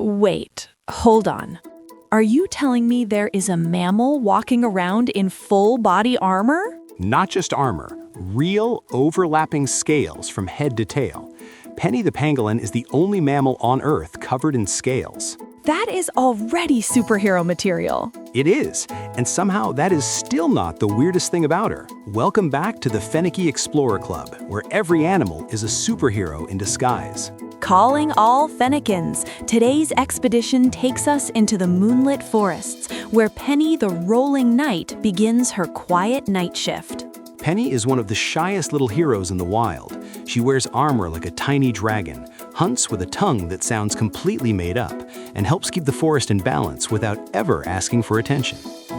Wait, hold on. Are you telling me there is a mammal walking around in full body armor? Not just armor, real overlapping scales from head to tail. Penny the Pangolin is the only mammal on Earth covered in scales. That is already superhero material. It is, and somehow that is still not the weirdest thing about her. Welcome back to the Fenekie Explorer Club, where every animal is a superhero in disguise. Calling all Fenekins, today's expedition takes us into the moonlit forests, where Penny the Rolling Knight begins her quiet night shift. Penny is one of the shyest little heroes in the wild. She wears armor like a tiny dragon, hunts with a tongue that sounds completely made up, and helps keep the forest in balance without ever asking for attention.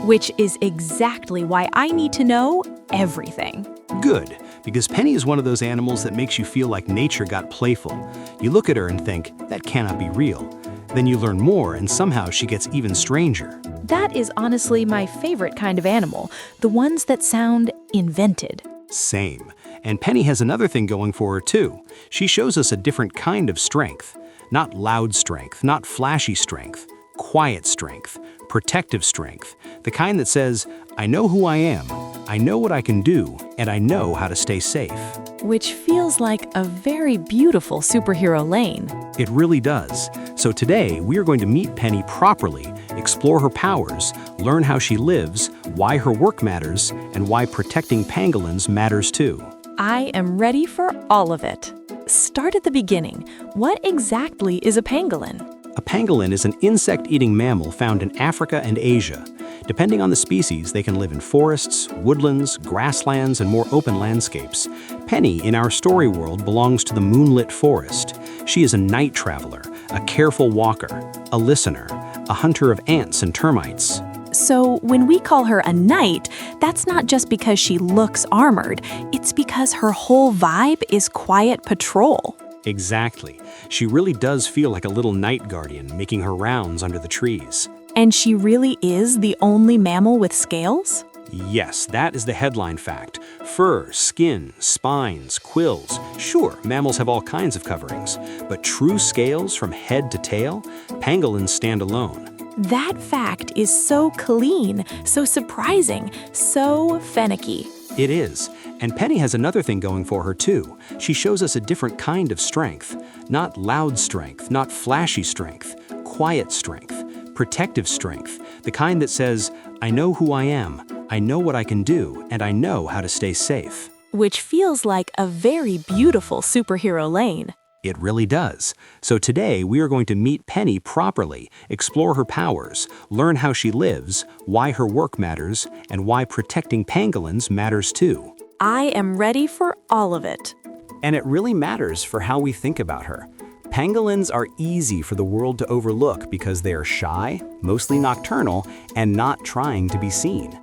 Which is exactly why I need to know everything. Good, because Penny is one of those animals that makes you feel like nature got playful. You look at her and think, that cannot be real. Then you learn more and somehow she gets even stranger. That is honestly my favorite kind of animal, the ones that sound invented. Same. And Penny has another thing going for her too. She shows us a different kind of strength. Not loud strength, not flashy strength. Quiet strength, protective strength. The kind that says, I know who I am, I know what I can do, and I know how to stay safe. Which feels like a very beautiful superhero lane. It really does. So today, we are going to meet Penny properly, explore her powers, learn how she lives, why her work matters, and why protecting pangolins matters too. I am ready for all of it. Start at the beginning. What exactly is a pangolin? A pangolin is an insect-eating mammal found in Africa and Asia. Depending on the species, they can live in forests, woodlands, grasslands, and more open landscapes. Penny, in our story world, belongs to the moonlit forest. She is a night traveler, a careful walker, a listener, a hunter of ants and termites. So when we call her a knight, that's not just because she looks armored. It's because her whole vibe is quiet patrol. Exactly. She really does feel like a little night guardian making her rounds under the trees. And she really is the only mammal with scales? Yes, that is the headline fact. Fur, skin, spines, quills. Sure, mammals have all kinds of coverings, but true scales from head to tail? Pangolins stand alone. That fact is so clean, so surprising, so Fenekie. It is. And Penny has another thing going for her too. She shows us a different kind of strength. Not loud strength, not flashy strength. Quiet strength. Protective strength. The kind that says, I know who I am, I know what I can do, and I know how to stay safe. Which feels like a very beautiful superhero lane. It really does. So today we are going to meet Penny properly, explore her powers, learn how she lives, why her work matters, and why protecting pangolins matters too. I am ready for all of it. And it really matters for how we think about her. Pangolins are easy for the world to overlook because they are shy, mostly nocturnal, and not trying to be seen.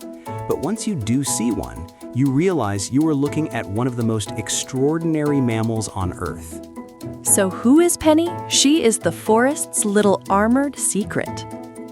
But once you do see one, you realize you are looking at one of the most extraordinary mammals on Earth. So who is Penny? She is the forest's little armored secret.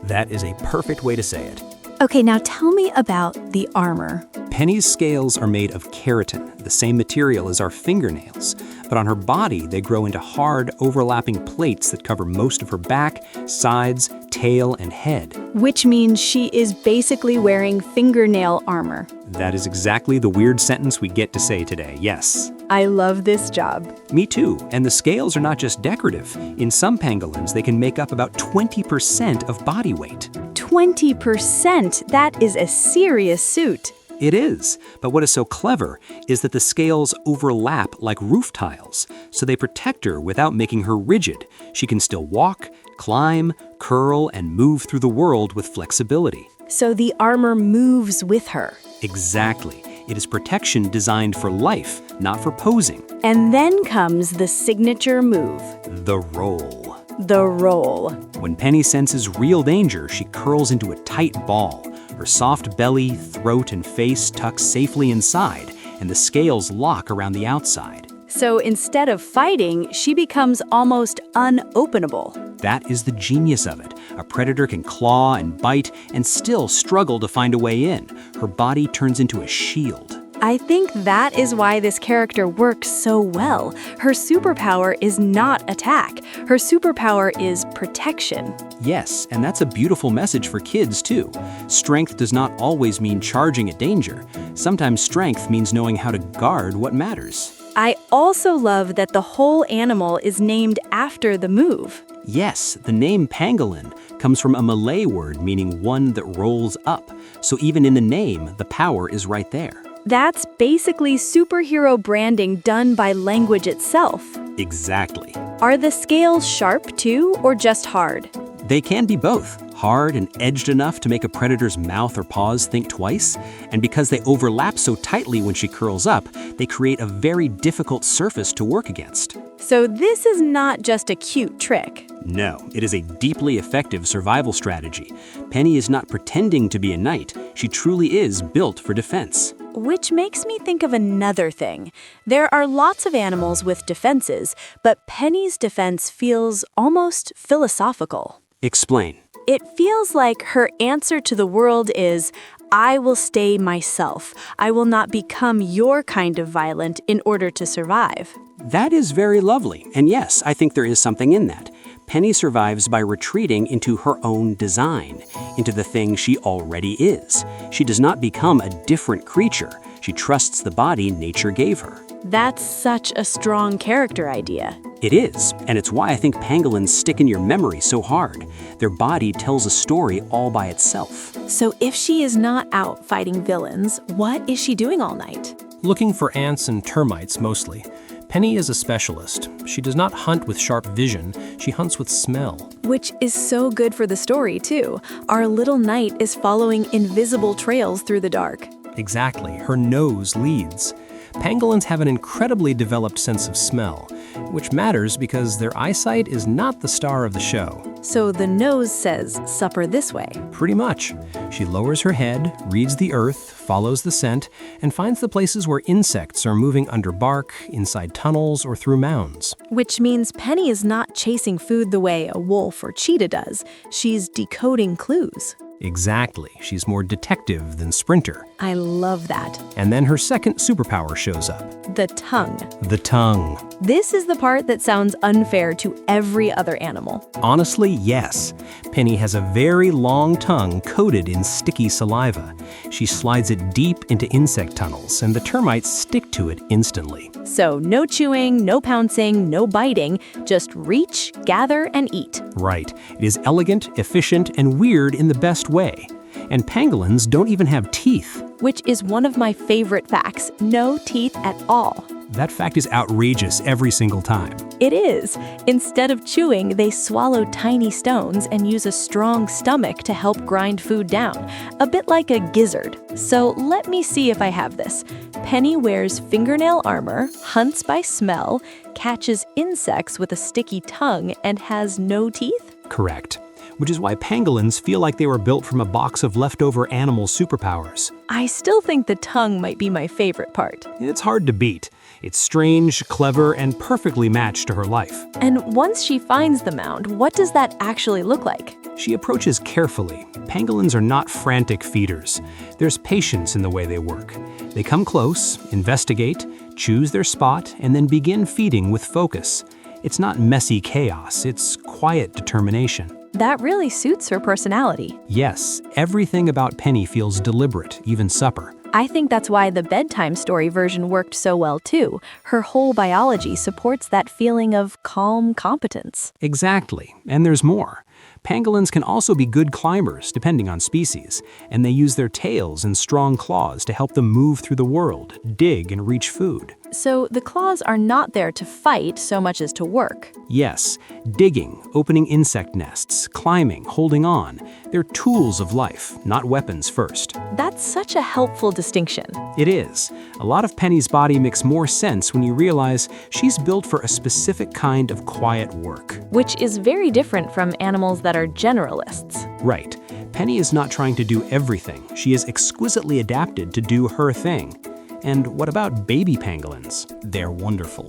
That is a perfect way to say it. Okay, now tell me about the armor. Penny's scales are made of keratin, the same material as our fingernails, but on her body they grow into hard, overlapping plates that cover most of her back, sides, tail, and head. Which means she is basically wearing fingernail armor. That is exactly the weird sentence we get to say today, yes. I love this job. Me too, and the scales are not just decorative. In some pangolins, they can make up about 20% of body weight. 20%? That is a serious suit. It is, but what is so clever is that the scales overlap like roof tiles, so they protect her without making her rigid. She can still walk, climb, curl, and move through the world with flexibility. So the armor moves with her. Exactly. It is protection designed for life, not for posing. And then comes the signature move. The roll. The roll. When Penny senses real danger, she curls into a tight ball. Her soft belly, throat, and face tuck safely inside, and the scales lock around the outside. So instead of fighting, she becomes almost unopenable. That is the genius of it. A predator can claw and bite and still struggle to find a way in. Her body turns into a shield. I think that is why this character works so well. Her superpower is not attack. Her superpower is protection. Yes, and that's a beautiful message for kids, too. Strength does not always mean charging at danger. Sometimes strength means knowing how to guard what matters. I also love that the whole animal is named after the move. Yes, the name pangolin comes from a Malay word meaning one that rolls up. So even in the name, the power is right there. That's basically superhero branding done by language itself. Exactly. Are the scales sharp too, or just hard? They can be both, hard and edged enough to make a predator's mouth or paws think twice, and because they overlap so tightly when she curls up, they create a very difficult surface to work against. So this is not just a cute trick. No, it is a deeply effective survival strategy. Penny is not pretending to be a knight. She truly is built for defense. Which makes me think of another thing. There are lots of animals with defenses, but Penny's defense feels almost philosophical. Explain. It feels like her answer to the world is, I will stay myself. I will not become your kind of violent in order to survive. That is very lovely, and yes, I think there is something in that. Penny survives by retreating into her own design, into the thing she already is. She does not become a different creature. She trusts the body nature gave her. That's such a strong character idea. It is, and it's why I think pangolins stick in your memory so hard. Their body tells a story all by itself. So if she is not out fighting villains, what is she doing all night? Looking for ants and termites mostly. Penny is a specialist. She does not hunt with sharp vision, she hunts with smell. Which is so good for the story, too. Our little knight is following invisible trails through the dark. Exactly, her nose leads. Pangolins have an incredibly developed sense of smell, which matters because their eyesight is not the star of the show. So the nose says, supper this way. Pretty much. She lowers her head, reads the earth, follows the scent, and finds the places where insects are moving under bark, inside tunnels, or through mounds. Which means Penny is not chasing food the way a wolf or cheetah does. She's decoding clues. Exactly. She's more detective than sprinter. I love that. And then her second superpower shows up. The tongue. The tongue. This is the part that sounds unfair to every other animal. Honestly, yes. Penny has a very long tongue coated in sticky saliva. She slides it deep into insect tunnels, and the termites stick to it instantly. So no chewing, no pouncing, no biting, just reach, gather, and eat. Right. It is elegant, efficient, and weird in the best way. And pangolins don't even have teeth. Which is one of my favorite facts. No teeth at all. That fact is outrageous every single time. It is. Instead of chewing, they swallow tiny stones and use a strong stomach to help grind food down, a bit like a gizzard. So let me see if I have this. Penny wears fingernail armor, hunts by smell, catches insects with a sticky tongue, and has no teeth? Correct. Which is why pangolins feel like they were built from a box of leftover animal superpowers. I still think the tongue might be my favorite part. It's hard to beat. It's strange, clever, and perfectly matched to her life. And once she finds the mound, what does that actually look like? She approaches carefully. Pangolins are not frantic feeders. There's patience in the way they work. They come close, investigate, choose their spot, and then begin feeding with focus. It's not messy chaos, it's quiet determination. That really suits her personality. Yes, everything about Penny feels deliberate, even supper. I think that's why the bedtime story version worked so well too. Her whole biology supports that feeling of calm competence. Exactly, and there's more. Pangolins can also be good climbers, depending on species, and they use their tails and strong claws to help them move through the world, dig, and reach food. So the claws are not there to fight so much as to work. Yes, digging, opening insect nests, climbing, holding on. They're tools of life, not weapons first. That's such a helpful distinction. It is. A lot of Penny's body makes more sense when you realize she's built for a specific kind of quiet work. Which is very different from animals that are generalists. Right. Penny is not trying to do everything. She is exquisitely adapted to do her thing. And what about baby pangolins? They're wonderful.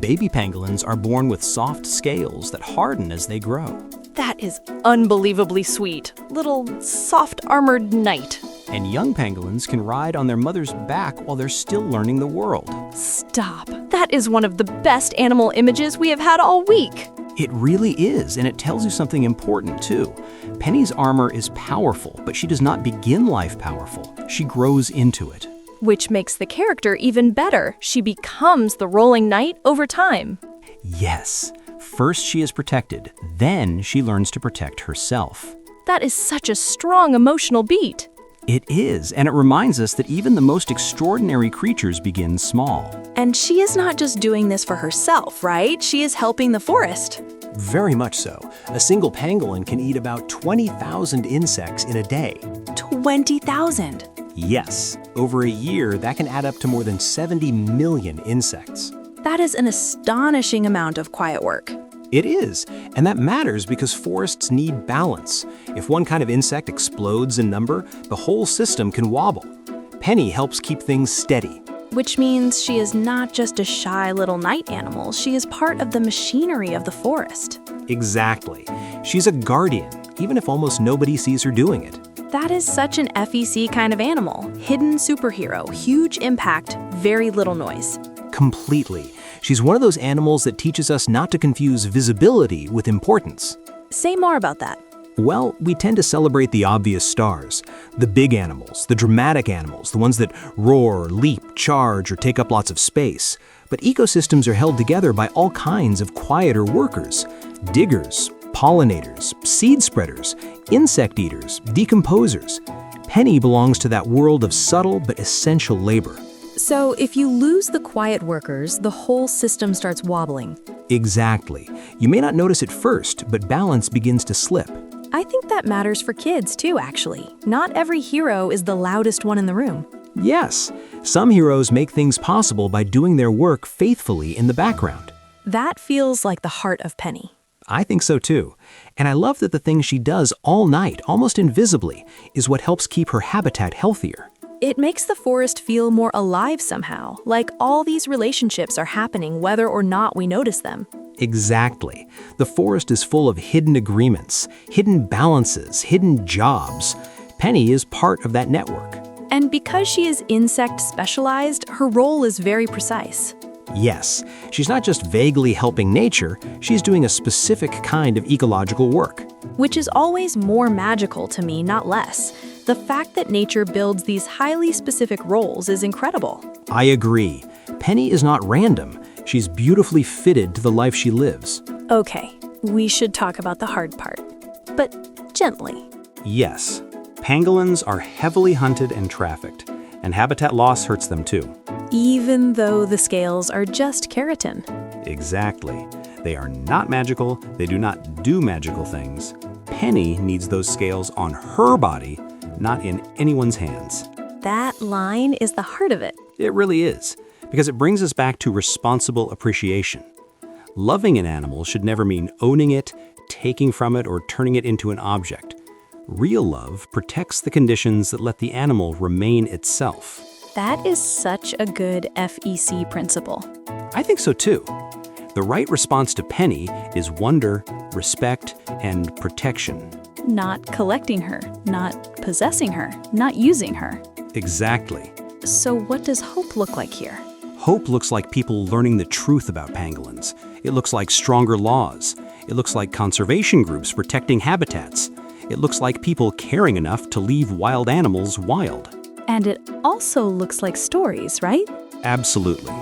Baby pangolins are born with soft scales that harden as they grow. That is unbelievably sweet. Little soft armored knight. And young pangolins can ride on their mother's back while they're still learning the world. Stop. That is one of the best animal images we have had all week. It really is, and it tells you something important too. Penny's armor is powerful, but she does not begin life powerful. She grows into it. Which makes the character even better. She becomes the rolling knight over time. Yes. First she is protected, then she learns to protect herself. That is such a strong emotional beat. It is, and it reminds us that even the most extraordinary creatures begin small. And she is not just doing this for herself, right? She is helping the forest. Very much so. A single pangolin can eat about 20,000 insects in a day. 20,000. Yes, over a year, that can add up to more than 70 million insects. That is an astonishing amount of quiet work. It is, and that matters because forests need balance. If one kind of insect explodes in number, the whole system can wobble. Penny helps keep things steady. Which means she is not just a shy little night animal, she is part of the machinery of the forest. Exactly. She's a guardian, even if almost nobody sees her doing it. That is such an FEC kind of animal. Hidden superhero, huge impact, very little noise. Completely. She's one of those animals that teaches us not to confuse visibility with importance. Say more about that. Well, we tend to celebrate the obvious stars, the big animals, the dramatic animals, the ones that roar, leap, charge, or take up lots of space. But ecosystems are held together by all kinds of quieter workers: diggers, pollinators, seed spreaders, insect eaters, decomposers. Penny belongs to that world of subtle but essential labor. So if you lose the quiet workers, the whole system starts wobbling. Exactly. You may not notice it first, but balance begins to slip. I think that matters for kids too, actually. Not every hero is the loudest one in the room. Yes, some heroes make things possible by doing their work faithfully in the background. That feels like the heart of Penny. I think so too. And I love that the thing she does all night, almost invisibly, is what helps keep her habitat healthier. It makes the forest feel more alive somehow, like all these relationships are happening whether or not we notice them. Exactly. The forest is full of hidden agreements, hidden balances, hidden jobs. Penny is part of that network. And because she is insect specialized, her role is very precise. Yes, she's not just vaguely helping nature, she's doing a specific kind of ecological work. Which is always more magical to me, not less. The fact that nature builds these highly specific roles is incredible. I agree. Penny is not random. She's beautifully fitted to the life she lives. Okay, we should talk about the hard part, but gently. Yes, pangolins are heavily hunted and trafficked, and habitat loss hurts them too. Even though the scales are just keratin. Exactly. They are not magical, they do not do magical things. Penny needs those scales on her body, not in anyone's hands. That line is the heart of it. It really is, because it brings us back to responsible appreciation. Loving an animal should never mean owning it, taking from it, or turning it into an object. Real love protects the conditions that let the animal remain itself. That is such a good FEC principle. I think so too. The right response to Penny is wonder, respect, and protection. Not collecting her, not possessing her, not using her. Exactly. So what does hope look like here? Hope looks like people learning the truth about pangolins. It looks like stronger laws. It looks like conservation groups protecting habitats. It looks like people caring enough to leave wild animals wild. And it also looks like stories, right? Absolutely.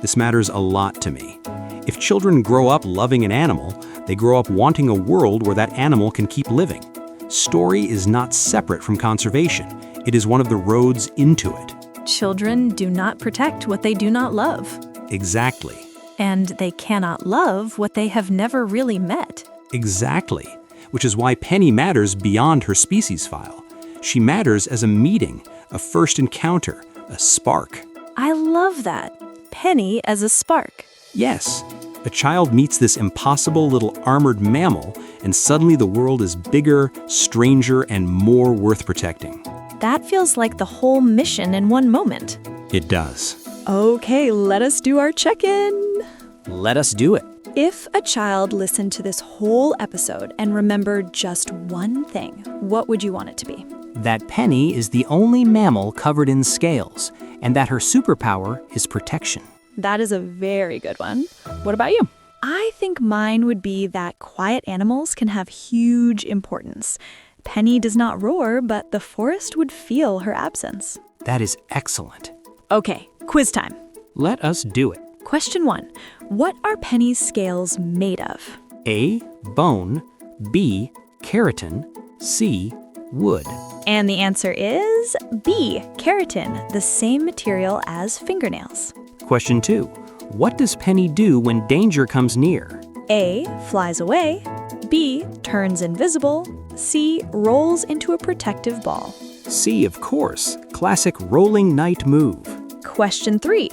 This matters a lot to me. If children grow up loving an animal, they grow up wanting a world where that animal can keep living. Story is not separate from conservation. It is one of the roads into it. Children do not protect what they do not love. Exactly. And they cannot love what they have never really met. Exactly. Which is why Penny matters beyond her species file. She matters as a meeting, a first encounter, a spark. I love that. Penny as a spark. Yes. A child meets this impossible little armored mammal, and suddenly the world is bigger, stranger, and more worth protecting. That feels like the whole mission in one moment. It does. Okay, let us do our check-in. Let us do it. If a child listened to this whole episode and remembered just one thing, what would you want it to be? That Penny is the only mammal covered in scales, and that her superpower is protection. That is a very good one. What about you? I think mine would be that quiet animals can have huge importance. Penny does not roar, but the forest would feel her absence. That is excellent. Okay, quiz time. Let us do it. Question 1. What are Penny's scales made of? A. Bone. B. Keratin. C. Wood. And the answer is B, keratin, the same material as fingernails. Question 2. What does Penny do when danger comes near? A, flies away. B, turns invisible. C, rolls into a protective ball. C, of course. Classic rolling night move. Question 3.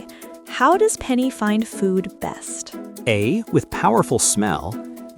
How does Penny find food best? A, with powerful smell.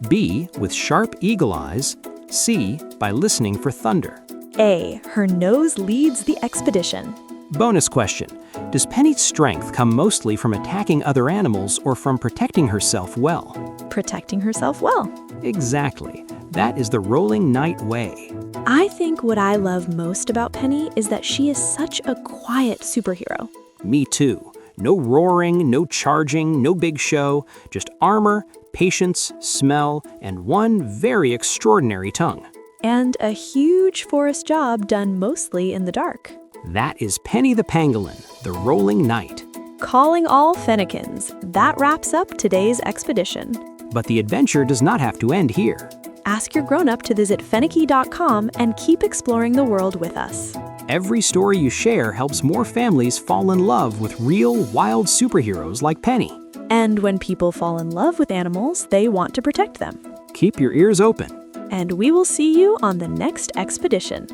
B, with sharp eagle eyes. C, by listening for thunder. A, her nose leads the expedition. Bonus question. Does Penny's strength come mostly from attacking other animals or from protecting herself well? Protecting herself well. Exactly. That is the rolling night way. I think what I love most about Penny is that she is such a quiet superhero. Me too. No roaring, no charging, no big show, just armor, patience, smell, and one very extraordinary tongue. And a huge forest job done mostly in the dark. That is Penny the Pangolin, the rolling night. Calling all Fenekins, that wraps up today's expedition. But the adventure does not have to end here. Ask your grown-up to visit Fenekie.com and keep exploring the world with us. Every story you share helps more families fall in love with real, wild superheroes like Penny. And when people fall in love with animals, they want to protect them. Keep your ears open. And we will see you on the next expedition.